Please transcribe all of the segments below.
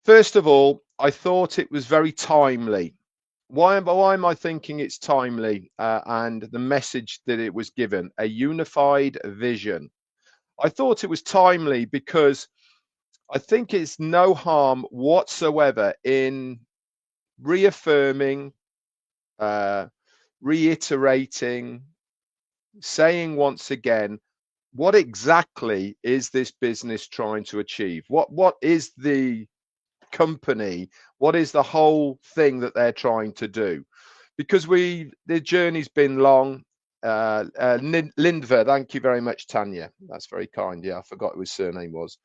First of all, I thought it was very timely. Why am I thinking it's timely? And the message that it was given, a unified vision. I thought it was timely because I think it's no harm whatsoever in reaffirming, uh, reiterating, saying once again, what exactly is this business trying to achieve? What is the company? What is the whole thing that they're trying to do? Because the journey's been long. Lindver, thank you very much, Tanya. That's very kind. Yeah, I forgot who his surname was.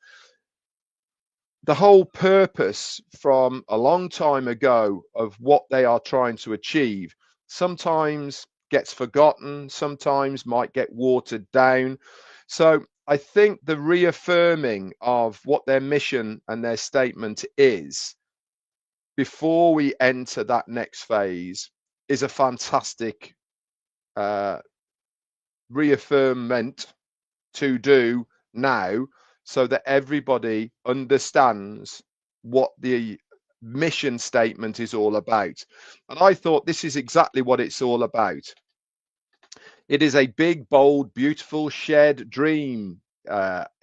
The whole purpose from a long time ago of what they are trying to achieve sometimes gets forgotten, sometimes might get watered down. So I think the reaffirming of what their mission and their statement is before we enter that next phase is a fantastic uh, reaffirmment to do now so that everybody understands what the mission statement is all about. And I thought this is exactly what it's all about. It is a big, bold, beautiful shared dream,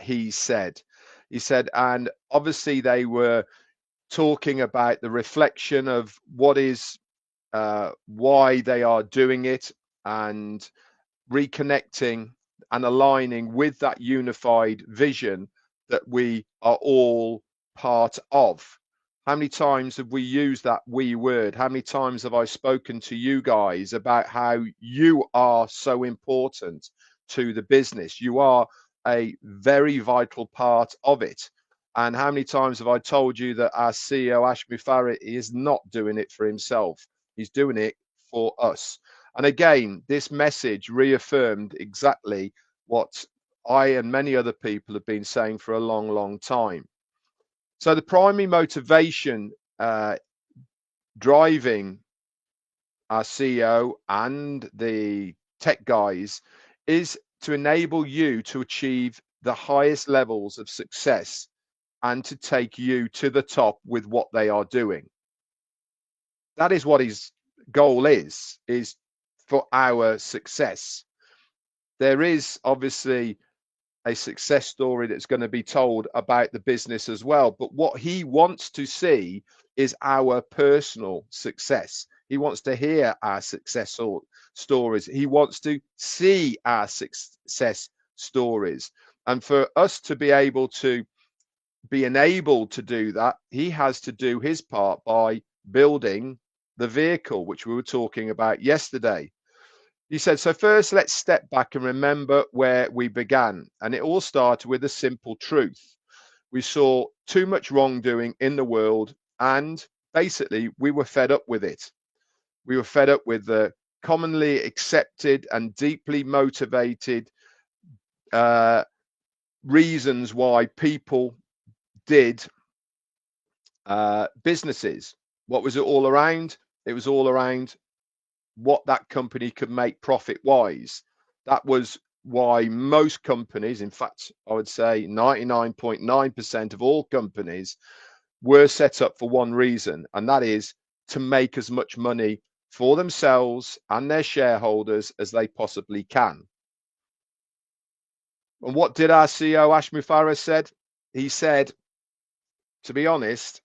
he said. He said, and obviously they were talking about the reflection of what is why they are doing it and reconnecting and aligning with that unified vision that we are all part of. How many times have we used that we word? How many times have I spoken to you guys about how you are so important to the business? You are a very vital part of it. And how many times have I told you that our CEO, Ashmi Farah, is not doing it for himself? He's doing it for us. And again, this message reaffirmed exactly what I and many other people have been saying for a long, long time. So the primary motivation driving our CEO and the tech guys is to enable you to achieve the highest levels of success and to take you to the top with what they are doing. That is what his goal is for our success. There is obviously a success story that's going to be told about the business as well. But what he wants to see is our personal success. He wants to hear our success stories. He wants to see our success stories. And for us to be able to be enabled to do that, he has to do his part by building the vehicle, which we were talking about yesterday. He said, so first let's step back and remember where we began. And it all started with a simple truth. We saw too much wrongdoing in the world, and basically we were fed up with it. We were fed up with the commonly accepted and deeply motivated reasons why people did businesses. What was it all around? It was all around what that company could make profit wise. That was why most companies, in fact, I would say 99.9% of all companies were set up for one reason, and that is to make as much money for themselves and their shareholders as they possibly can. And what did our CEO Ashmi Farah said? He said, to be honest,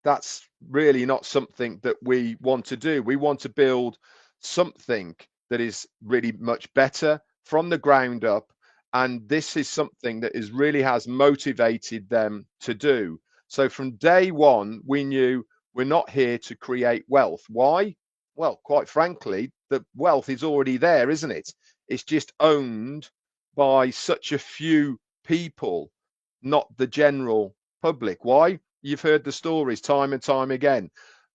that's really not something that we want to do. We want to build something that is really much better from the ground up. And this is something that is really has motivated them to do. So from day one, we knew we're not here to create wealth. Why? Well, quite frankly, the wealth is already there, isn't it? It's just owned by such a few people, not the general public. Why? You've heard the stories time and time again.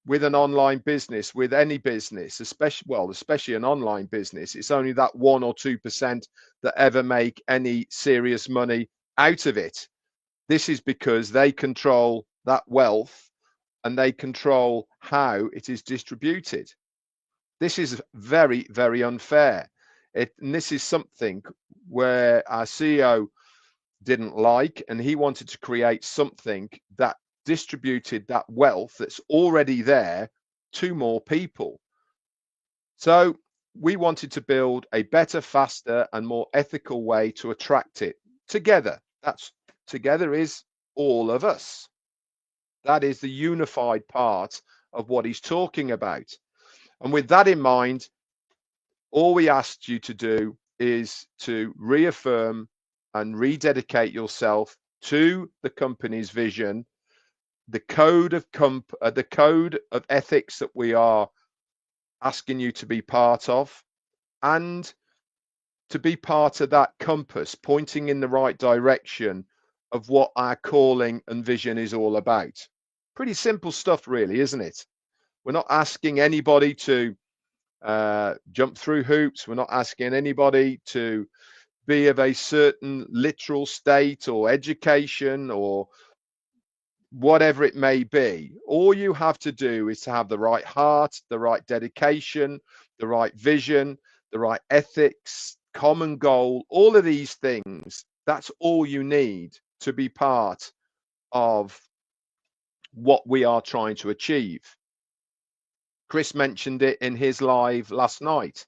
With an online business, with any business, especially an online business, it's only that 1 or 2% that ever make any serious money out of it. This is because they control that wealth and they control how it is distributed. This is very, very unfair. And this is something where our CEO didn't like, and he wanted to create something that distributed that wealth that's already there to more people. So we wanted to build a better, faster, and more ethical way to attract it together. That's together is all of us. That is the unified part of what he's talking about. And with that in mind, all we asked you to do is to reaffirm and rededicate yourself to the company's vision, the code of ethics that we are asking you to be part of, and to be part of that compass pointing in the right direction of what our calling and vision is all about. Pretty simple stuff, really, isn't it? We're not asking anybody to jump through hoops. We're not asking anybody to be of a certain literal state or education or whatever it may be. All you have to do is to have the right heart, the right dedication, the right vision, the right ethics, common goal, all of these things. That's all you need to be part of what we are trying to achieve. Chris mentioned it in his live last night.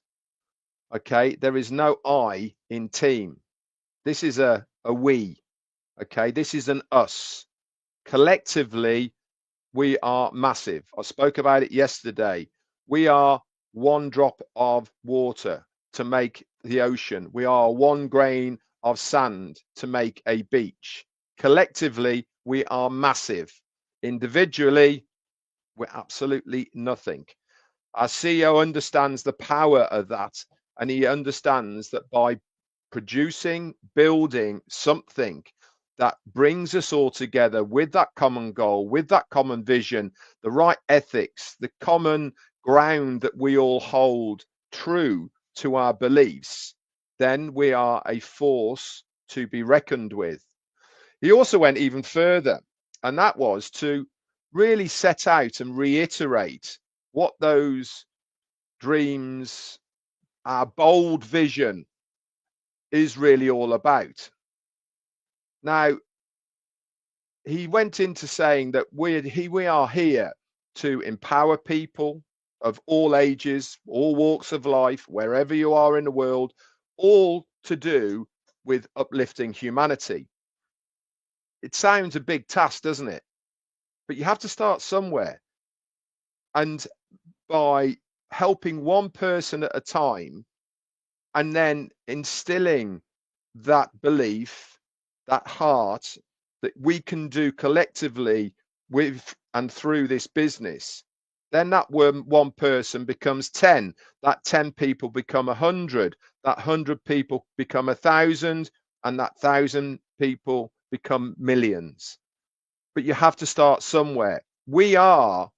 Okay, there is no I in team. This is a we. Okay, this is an us. Collectively, we are massive. I spoke about it yesterday. We are one drop of water to make the ocean. We are one grain of sand to make a beach. Collectively, we are massive. Individually, we're absolutely nothing. Our CEO understands the power of that, and he understands that by producing, building something that brings us all together with that common goal, with that common vision, the right ethics, the common ground that we all hold true to our beliefs, then we are a force to be reckoned with. He also went even further, and that was to really set out and reiterate what those dreams, our bold vision is really all about. Now, he went into saying that we are here to empower people of all ages, all walks of life, wherever you are in the world, all to do with uplifting humanity. It sounds a big task, doesn't it? But you have to start somewhere. And by helping one person at a time and then instilling that belief, that heart that we can do collectively with and through this business, then that one person becomes 10, that 10 people become 100, that 100 people become 1,000, and that 1,000 people become millions. But you have to start somewhere. We are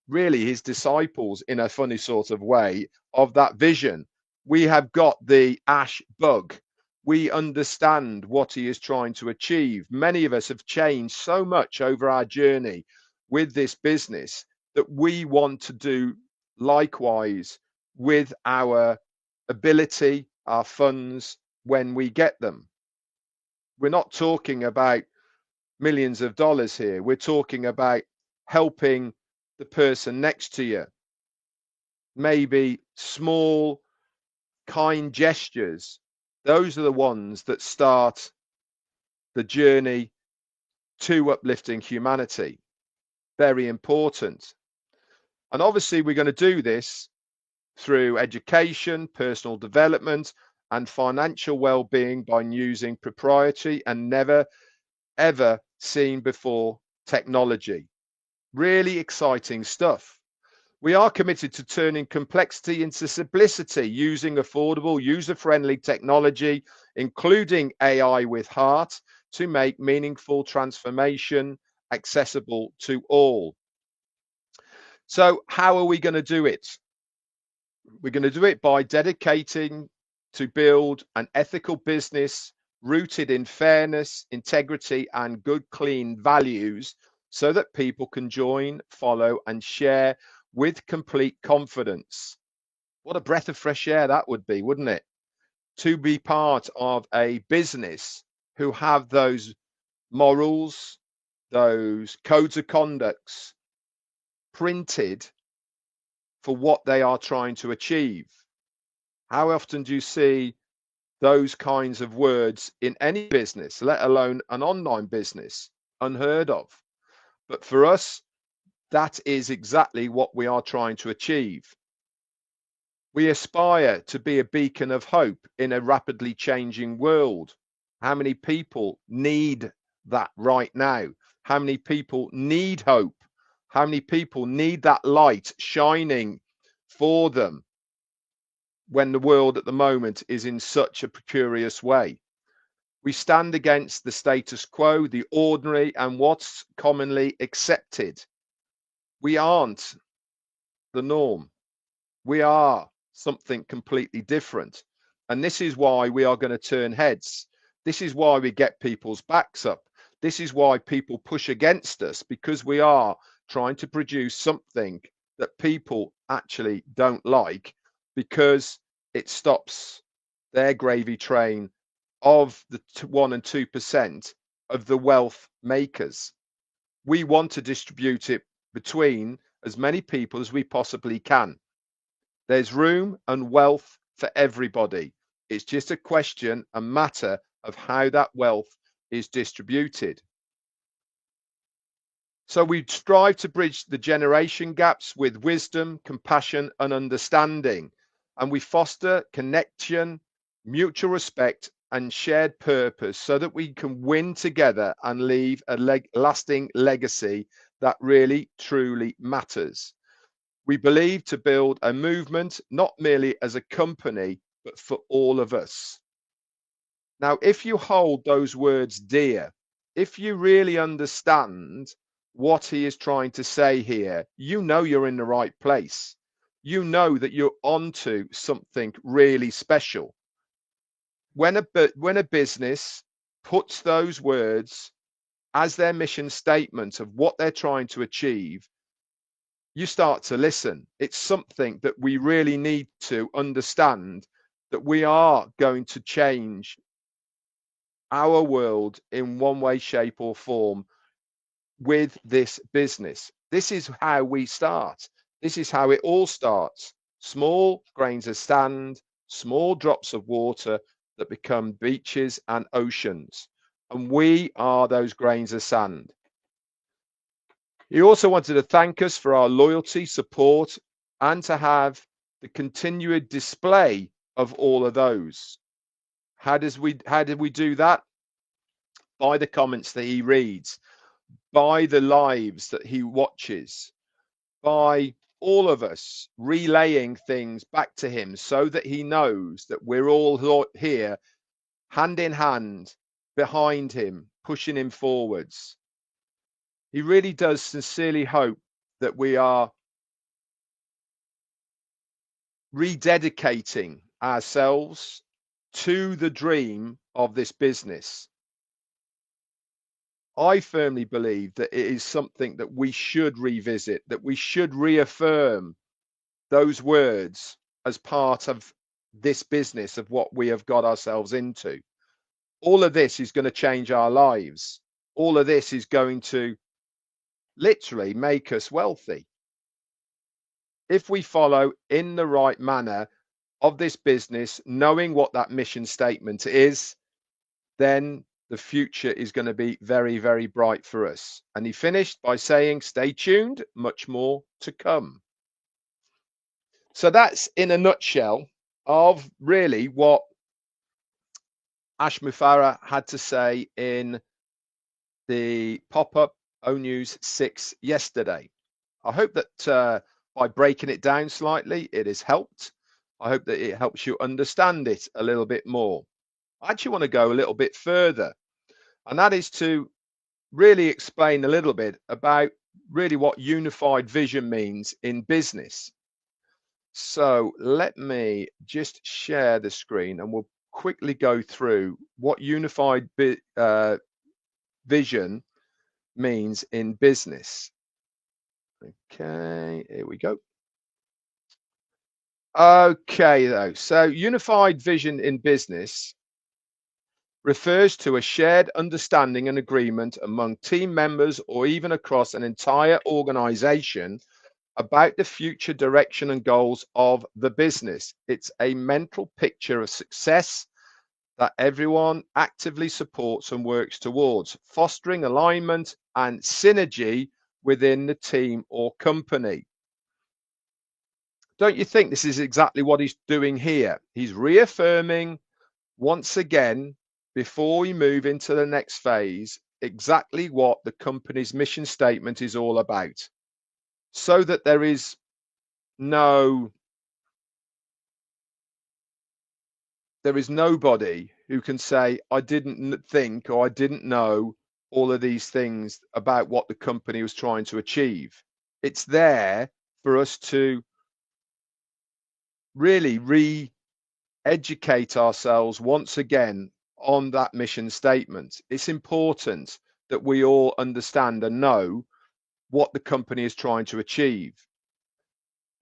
really his disciples in a funny sort of way of that vision. We have got the ash bug. We understand what he is trying to achieve. Many of us have changed so much over our journey with this business that we want to do likewise with our ability, our funds, when we get them. We're not talking about millions of dollars here. We're talking about helping the person next to you. Maybe small, kind gestures. Those are the ones that start the journey to uplifting humanity. Very important. And obviously, we're going to do this through education, personal development, and financial well-being by using proprietary and never ever seen before technology. Really exciting stuff. We are committed to turning complexity into simplicity using affordable, user-friendly technology, including AI with heart, to make meaningful transformation accessible to all. So how are we going to do it? We're going to do it by dedicating to build an ethical business rooted in fairness, integrity, and good, clean values so that people can join, follow, and share with complete confidence. What a breath of fresh air that would be, wouldn't it? To be part of a business who have those morals, those codes of conducts printed for what they are trying to achieve. How often do you see those kinds of words in any business, let alone an online business? Unheard of. But for us, that is exactly what we are trying to achieve. We aspire to be a beacon of hope in a rapidly changing world. How many people need that right now? How many people need hope? How many people need that light shining for them when the world at the moment is in such a precarious way? We stand against the status quo, the ordinary, and what's commonly accepted. We aren't the norm. We are something completely different. And this is why we are going to turn heads. This is why we get people's backs up. This is why people push against us, because we are trying to produce something that people actually don't like, because it stops their gravy train of the 1 and 2% of the wealth makers. We want to distribute it between as many people as we possibly can. There's room and wealth for everybody. It's just a question, a matter of how that wealth is distributed. So we strive to bridge the generation gaps with wisdom, compassion, and understanding. And we foster connection, mutual respect, and shared purpose so that we can win together and leave a lasting legacy that really, truly matters. We believe to build a movement, not merely as a company, but for all of us. Now, if you hold those words dear, if you really understand what he is trying to say here, you know you're in the right place. You know that you're onto something really special. When a business puts those words as their mission statement of what they're trying to achieve, you start to listen. It's something that we really need to understand, that we are going to change our world in one way, shape, or form with this business. This is how we start. This is how it all starts. Small grains of sand, small drops of water that become beaches and oceans. And we are those grains of sand. He also wanted to thank us for our loyalty, support, and to have the continued display of all of those. How did we do that? By the comments that he reads, by the lives that he watches, by all of us relaying things back to him so that he knows that we're all here, hand in hand, behind him, pushing him forwards. He really does sincerely hope that we are rededicating ourselves to the dream of this business. I firmly believe that it is something that we should revisit, that we should reaffirm those words as part of this business of what we have got ourselves into. All of this is going to change our lives. All of this is going to literally make us wealthy. If we follow in the right manner of this business, knowing what that mission statement is, then the future is going to be very, very bright for us. And he finished by saying, stay tuned, much more to come. So that's in a nutshell of really what Ash Mufareh had to say in the pop-up ONEWS 6 yesterday. I hope that by breaking it down slightly, it has helped. I hope that it helps you understand it a little bit more. I actually want to go a little bit further, and that is to really explain a little bit about really what unified vision means in business. So let me just share the screen and we'll quickly go through what unified vision means in business. Okay, here we go. Okay, though. So unified vision in business refers to a shared understanding and agreement among team members or even across an entire organization about the future direction and goals of the business. It's a mental picture of success that everyone actively supports and works towards, fostering alignment and synergy within the team or company. Don't you think this is exactly what he's doing here? He's reaffirming once again, before we move into the next phase, exactly what the company's mission statement is all about, so that there is nobody who can say, I didn't think or I didn't know all of these things about what the company was trying to achieve. It's there for us to really re-educate ourselves once again on that mission statement. It's important that we all understand and know what the company is trying to achieve.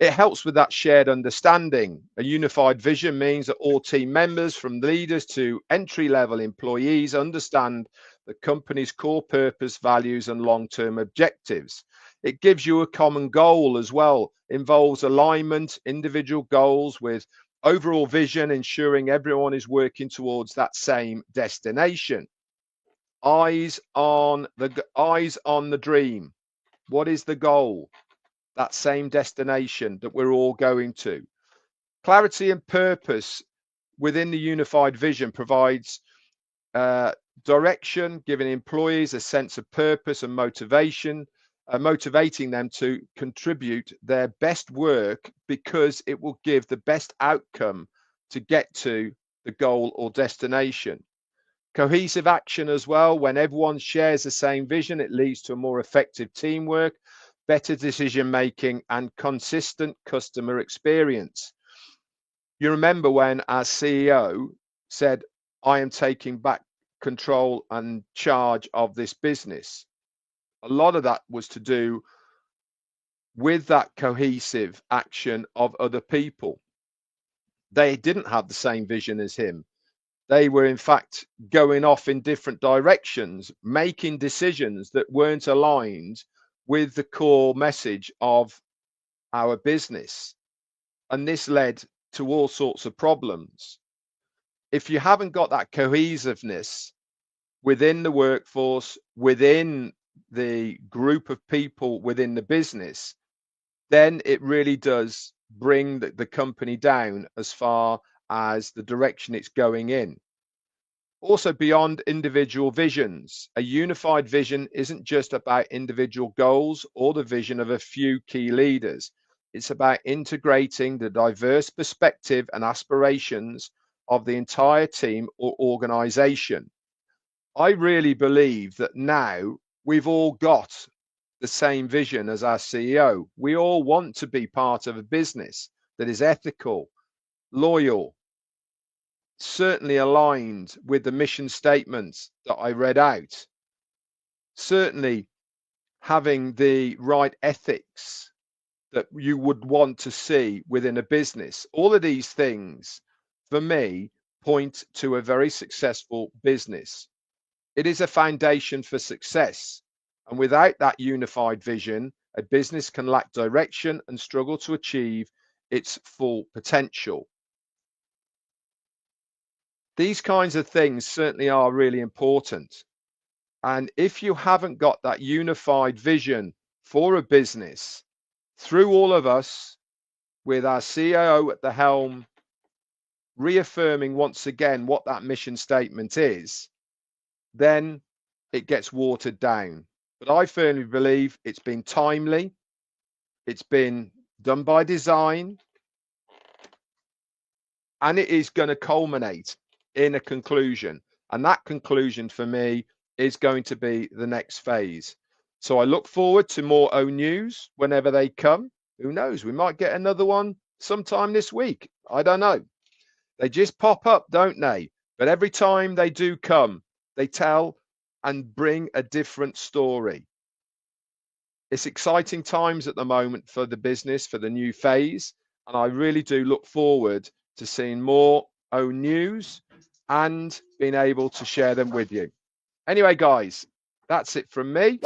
It helps with that shared understanding. A unified vision means that all team members, from leaders to entry-level employees, understand the company's core purpose, values, and long-term objectives. It gives you a common goal as well, involves alignment, individual goals with overall vision, ensuring everyone is working towards that same destination. Eyes on the dream. What is the goal? That same destination that we're all going to. Clarity and purpose within the unified vision provides direction, giving employees a sense of purpose and motivation, motivating them to contribute their best work because it will give the best outcome to get to the goal or destination. Cohesive action as well. When everyone shares the same vision, it leads to a more effective teamwork, better decision making, and consistent customer experience. You remember when our CEO said, I am taking back control and charge of this business. A lot of that was to do with that cohesive action of other people. They didn't have the same vision as him. They were, in fact, going off in different directions, making decisions that weren't aligned with the core message of our business. And this led to all sorts of problems. If you haven't got that cohesiveness within the workforce, within the group of people within the business, then it really does bring the company down as far as the direction it's going in. Also, beyond individual visions, a unified vision isn't just about individual goals or the vision of a few key leaders. It's about integrating the diverse perspective and aspirations of the entire team or organization. I really believe that now we've all got the same vision as our CEO. We all want to be part of a business that is ethical, loyal, certainly aligned with the mission statements that I read out, certainly having the right ethics that you would want to see within a business. All of these things, for me, point to a very successful business. It is a foundation for success. And without that unified vision, a business can lack direction and struggle to achieve its full potential. These kinds of things certainly are really important. And if you haven't got that unified vision for a business, through all of us, with our CEO at the helm, reaffirming once again what that mission statement is, then it gets watered down. But I firmly believe it's been timely, it's been done by design, and it is going to culminate in a conclusion. And that conclusion for me is going to be the next phase. So I look forward to more ONEWS whenever they come. Who knows? We might get another one sometime this week. I don't know. They just pop up, don't they? But every time they do come, they tell and bring a different story. It's exciting times at the moment for the business, for the new phase. And I really do look forward to seeing more ONEWS and being able to share them with you. Anyway, guys, that's it from me.